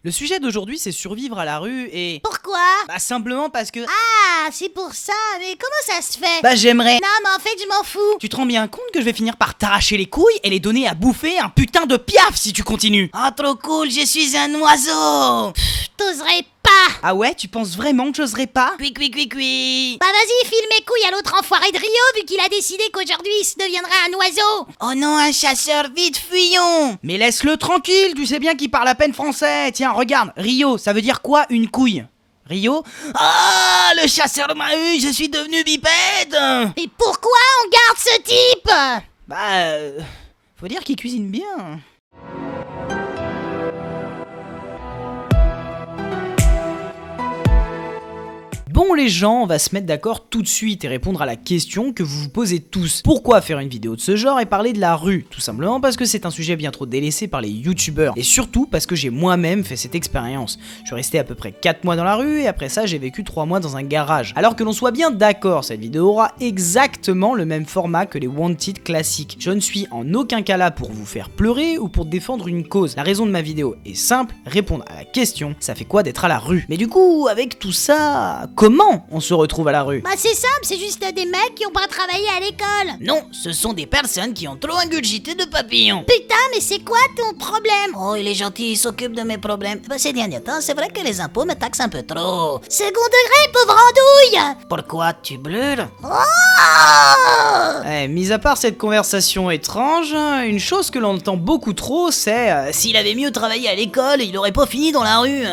Le sujet d'aujourd'hui, c'est survivre à la rue et... Pourquoi? Bah simplement parce que... Ah, c'est pour ça, mais comment ça se fait? Bah j'aimerais... Non, mais en fait, je m'en fous. Tu te rends bien compte que je vais finir par t'arracher les couilles et les donner à bouffer un putain de piaf si tu continues? Ah trop cool, je suis un oiseau. T'oserais pas. Ah ouais, tu penses vraiment que j'oserais pas? Bah vas-y, file mes couilles à l'autre enfoiré de Rio, vu qu'il a décidé qu'aujourd'hui il se deviendrait un oiseau. Oh non, un chasseur, vite, fuyons. Mais laisse-le tranquille, tu sais bien qu'il parle à peine français. Tiens, regarde, Rio, ça veut dire quoi une couille? Rio? Ah, le chasseur m'a eu, je suis devenu bipède. Et pourquoi on garde ce type? Bah, faut dire qu'il cuisine bien. Bon les gens, on va se mettre d'accord tout de suite et répondre à la question que vous vous posez tous. Pourquoi faire une vidéo de ce genre et parler de la rue? Tout simplement parce que c'est un sujet bien trop délaissé par les youtubeurs. Et surtout parce que j'ai moi-même fait cette expérience. Je suis resté à peu près 4 mois dans la rue et après ça j'ai vécu 3 mois dans un garage. Alors que l'on soit bien d'accord, cette vidéo aura exactement le même format que les Wanted classiques. Je ne suis en aucun cas là pour vous faire pleurer ou pour défendre une cause. La raison de ma vidéo est simple, répondre à la question, ça fait quoi d'être à la rue? Mais du coup, avec tout ça, comment on se retrouve à la rue? Bah c'est simple, c'est juste des mecs qui ont pas travaillé à l'école. Non, ce sont des personnes qui ont trop ingurgité de papillons. Putain, mais c'est quoi ton problème? Oh, il est gentil, il s'occupe de mes problèmes. Bah, ces derniers temps, c'est vrai que les impôts me taxent un peu trop. Second degré, pauvre andouille. Pourquoi tu blures? Mis à part cette conversation étrange, une chose que l'on entend beaucoup trop, c'est s'il avait mieux travaillé à l'école, il aurait pas fini dans la rue.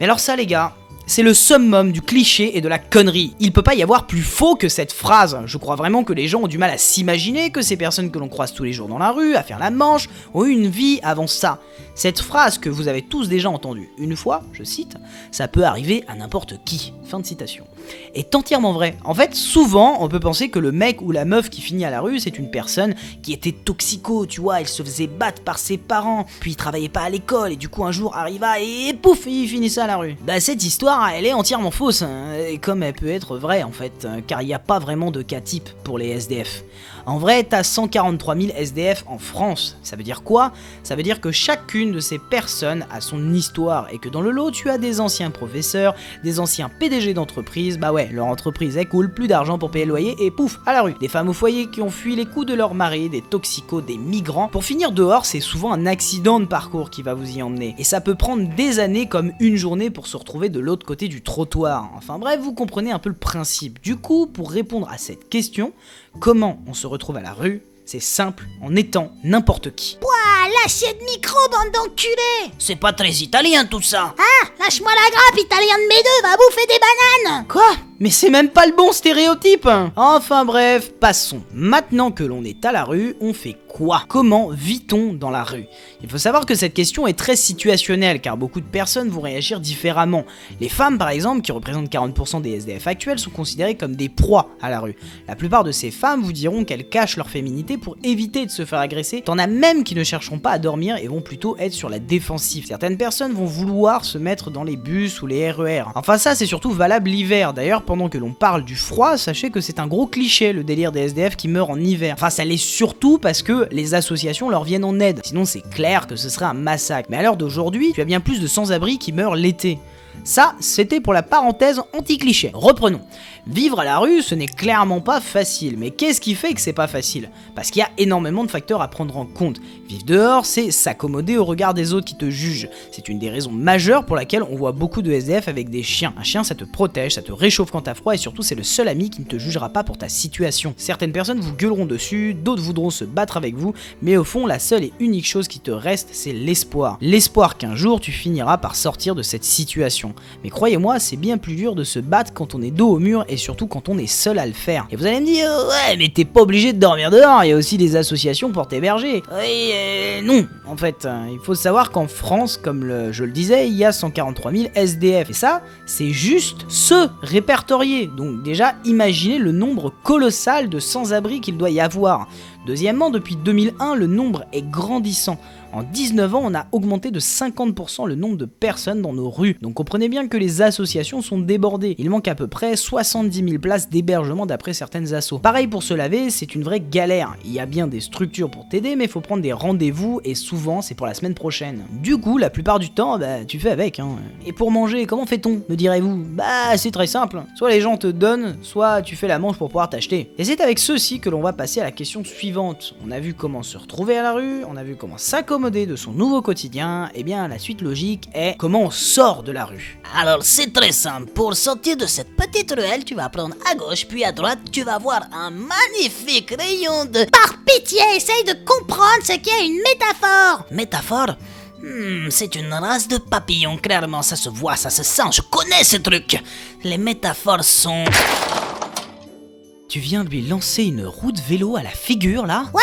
Mais alors ça les gars, c'est le summum du cliché et de la connerie. Il peut pas y avoir plus faux que cette phrase. Je crois vraiment que les gens ont du mal à s'imaginer que ces personnes que l'on croise tous les jours dans la rue, à faire la manche, ont eu une vie avant ça. Cette phrase que vous avez tous déjà entendue une fois, je cite, ça peut arriver à n'importe qui. Fin de citation. Est entièrement vrai. En fait, souvent, on peut penser que le mec ou la meuf qui finit à la rue, c'est une personne qui était toxico, tu vois, il se faisait battre par ses parents, puis il travaillait pas à l'école, et du coup un jour arriva et pouf, il finissait à la rue. Bah cette histoire, elle est entièrement fausse, et comme elle peut être vraie en fait, car il n'y a pas vraiment de cas type pour les SDF. En vrai, t'as 143 000 SDF en France. Ça veut dire quoi? Ça veut dire que chacune de ces personnes a son histoire, et que dans le lot, tu as des anciens professeurs, des anciens PDG d'entreprise, bah ouais, leur entreprise elle coule, plus d'argent pour payer le loyer, et pouf, à la rue. Des femmes au foyer qui ont fui les coups de leur mari, des toxicos, des migrants. Pour finir dehors, c'est souvent un accident de parcours qui va vous y emmener. Et ça peut prendre des années comme une journée pour se retrouver de l'autre côté du trottoir. Enfin bref, vous comprenez un peu le principe. Du coup, pour répondre à cette question, comment on se retrouve à la rue? C'est simple, en étant n'importe qui. Ouah, lâchez de micro, bande d'enculés. C'est pas très italien tout ça. Ah, lâche-moi la grappe, italien de mes deux, va bouffer des bananes. Quoi? Mais c'est même pas le bon stéréotype! Enfin bref, passons. Maintenant que l'on est à la rue, on fait quoi? Comment vit-on dans la rue? Il faut savoir que cette question est très situationnelle, car beaucoup de personnes vont réagir différemment. Les femmes par exemple, qui représentent 40% des SDF actuels, sont considérées comme des proies à la rue. La plupart de ces femmes vous diront qu'elles cachent leur féminité pour éviter de se faire agresser. T'en as même qui ne chercheront pas à dormir et vont plutôt être sur la défensive. Certaines personnes vont vouloir se mettre dans les bus ou les RER. Enfin ça c'est surtout valable l'hiver. D'ailleurs pendant que l'on parle du froid, sachez que c'est un gros cliché le délire des SDF qui meurent en hiver. Enfin ça l'est surtout parce que les associations leur viennent en aide. Sinon c'est clair que ce serait un massacre. Mais à l'heure d'aujourd'hui, tu as bien plus de sans-abri qui meurent l'été. Ça, c'était pour la parenthèse anti-cliché. Reprenons. Vivre à la rue, ce n'est clairement pas facile. Mais qu'est-ce qui fait que c'est pas facile? Parce qu'il y a énormément de facteurs à prendre en compte. Vivre dehors, c'est s'accommoder au regard des autres qui te jugent. C'est une des raisons majeures pour laquelle on voit beaucoup de SDF avec des chiens. Un chien, ça te protège, ça te réchauffe quand t'as froid et surtout c'est le seul ami qui ne te jugera pas pour ta situation. Certaines personnes vous gueuleront dessus, d'autres voudront se battre avec vous, mais au fond, la seule et unique chose qui te reste, c'est l'espoir. L'espoir qu'un jour, tu finiras par sortir de cette situation. Mais croyez-moi, c'est bien plus dur de se battre quand on est dos au mur et surtout quand on est seul à le faire. Et vous allez me dire, ouais, mais t'es pas obligé de dormir dehors, il y a aussi des associations pour t'héberger. Oui, non. En fait, il faut savoir qu'en France, comme je le disais, il y a 143 000 SDF. Et ça, c'est juste ceux répertoriés. Donc déjà, imaginez le nombre colossal de sans-abri qu'il doit y avoir. Deuxièmement, depuis 2001, le nombre est grandissant. En 19 ans, on a augmenté de 50% le nombre de personnes dans nos rues. Donc comprenez bien que les associations sont débordées. Il manque à peu près 70 000 places d'hébergement d'après certaines assos. Pareil pour se laver, c'est une vraie galère. Il y a bien des structures pour t'aider, mais il faut prendre des rendez-vous et souvent c'est pour la semaine prochaine. Du coup, la plupart du temps, tu fais avec. Et pour manger, comment fait-on, me direz-vous? C'est très simple. Soit les gens te donnent, soit tu fais la manche pour pouvoir t'acheter. Et c'est avec ceci que l'on va passer à la question suivante. On a vu comment se retrouver à la rue, on a vu comment s'accommoder de son nouveau quotidien, et bien la suite logique est comment on sort de la rue. Alors c'est très simple, pour sortir de cette petite ruelle, tu vas prendre à gauche puis à droite, tu vas voir un magnifique rayon de... Par pitié, essaye de comprendre ce qu'est une métaphore. Métaphore? C'est une race de papillons, clairement ça se voit, ça se sent, je connais ce truc. Les métaphores sont... Tu viens de lui lancer une roue de vélo à la figure là? Ouais.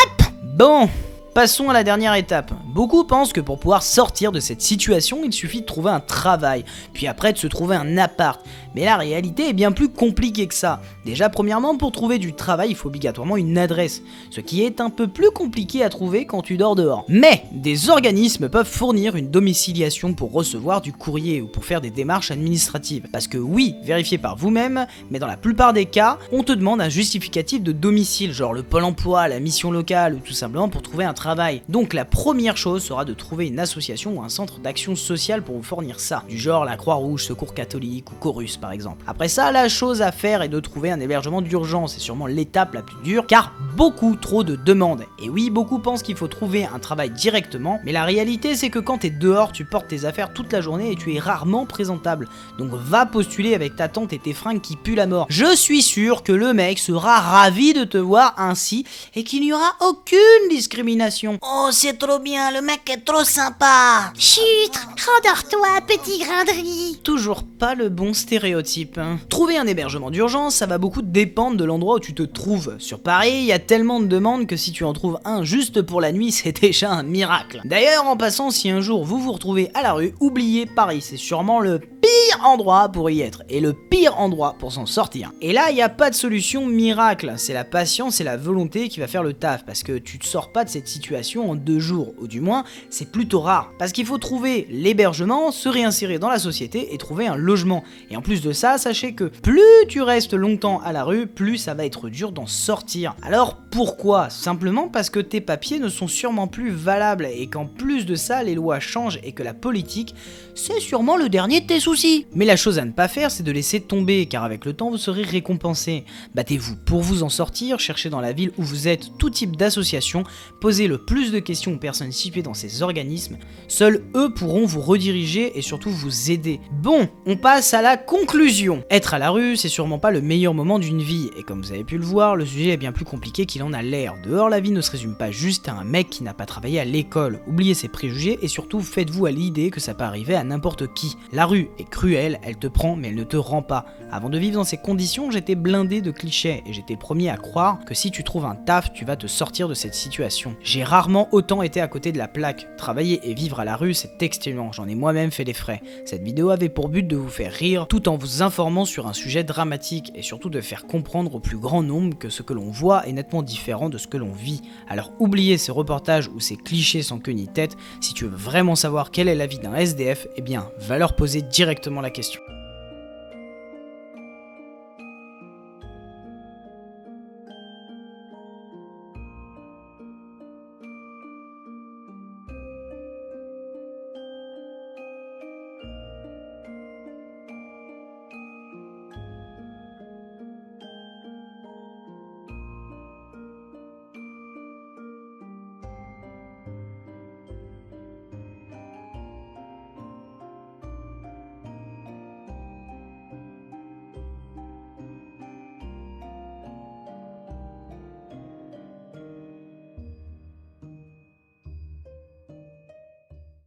Bon, passons à la dernière étape. Beaucoup pensent que pour pouvoir sortir de cette situation, il suffit de trouver un travail, puis après de se trouver un appart. Mais la réalité est bien plus compliquée que ça. Déjà, premièrement, pour trouver du travail, il faut obligatoirement une adresse, ce qui est un peu plus compliqué à trouver quand tu dors dehors. Mais des organismes peuvent fournir une domiciliation pour recevoir du courrier ou pour faire des démarches administratives. Parce que oui, vérifiez par vous-même, mais dans la plupart des cas, on te demande un justificatif de domicile, genre le Pôle emploi, la mission locale ou tout simplement pour trouver un travail. Donc la première chose sera de trouver une association ou un centre d'action sociale pour vous fournir ça, du genre la Croix-Rouge, Secours catholique ou Chorus par exemple. Après ça, la chose à faire est de trouver un hébergement d'urgence, c'est sûrement l'étape la plus dure car beaucoup trop de demandes. Et oui, beaucoup pensent qu'il faut trouver un travail directement, mais la réalité c'est que quand t'es dehors, tu portes tes affaires toute la journée et tu es rarement présentable. Donc va postuler avec ta tente et tes fringues qui puent la mort. Je suis sûr que le mec sera ravi de te voir ainsi et qu'il n'y aura aucune discrimination. Oh, c'est trop bien, le mec est trop sympa. Chut, rendors-toi, petit grain de riz. Toujours pas le bon stéréotype. Trouver un hébergement d'urgence, ça va beaucoup dépendre de l'endroit où tu te trouves. Sur Paris, il y a tellement de demandes que si tu en trouves un juste pour la nuit, c'est déjà un miracle. D'ailleurs, en passant, si un jour vous vous retrouvez à la rue, oubliez Paris, c'est sûrement le pire endroit pour y être et le pire endroit pour s'en sortir. Et là, il n'y a pas de solution miracle, c'est la patience et la volonté qui va faire le taf parce que tu te sors pas de cette situation en 2 jours, ou du moins, c'est plutôt rare. Parce qu'il faut trouver l'hébergement, se réinsérer dans la société et trouver un logement. Et en plus de ça, sachez que plus tu restes longtemps à la rue, plus ça va être dur d'en sortir. Alors pourquoi? Simplement parce que tes papiers ne sont sûrement plus valables et qu'en plus de ça, les lois changent et que la politique, c'est sûrement le dernier de tes soucis. Mais la chose à ne pas faire, c'est de laisser tomber, car avec le temps, vous serez récompensé. Battez-vous pour vous en sortir, cherchez dans la ville où vous êtes tout type d'association, posez le plus de questions aux personnes situées dans ces organismes, seuls eux pourront vous rediriger et surtout vous aider. Bon, on passe à la conclusion. Être à la rue, c'est sûrement pas le meilleur moment d'une vie, et comme vous avez pu le voir, le sujet est bien plus compliqué qu'il en a l'air. Dehors, la vie ne se résume pas juste à un mec qui n'a pas travaillé à l'école. Oubliez ses préjugés et surtout faites-vous à l'idée que ça peut arriver à n'importe qui. La rue est cruelle, elle te prend mais elle ne te rend pas. Avant de vivre dans ces conditions, j'étais blindé de clichés et j'étais le premier à croire que si tu trouves un taf, tu vas te sortir de cette situation. J'ai rarement autant été à côté de la plaque. Travailler et vivre à la rue, c'est exténuant, j'en ai moi-même fait les frais. Cette vidéo avait pour but de vous faire rire tout en vous informant sur un sujet dramatique et surtout de faire comprendre au plus grand nombre que ce que l'on voit est nettement différent de ce que l'on vit. Alors oubliez ces reportages ou ces clichés sans queue ni tête, si tu veux vraiment savoir quelle est la vie d'un SDF, eh bien va leur poser directement la question.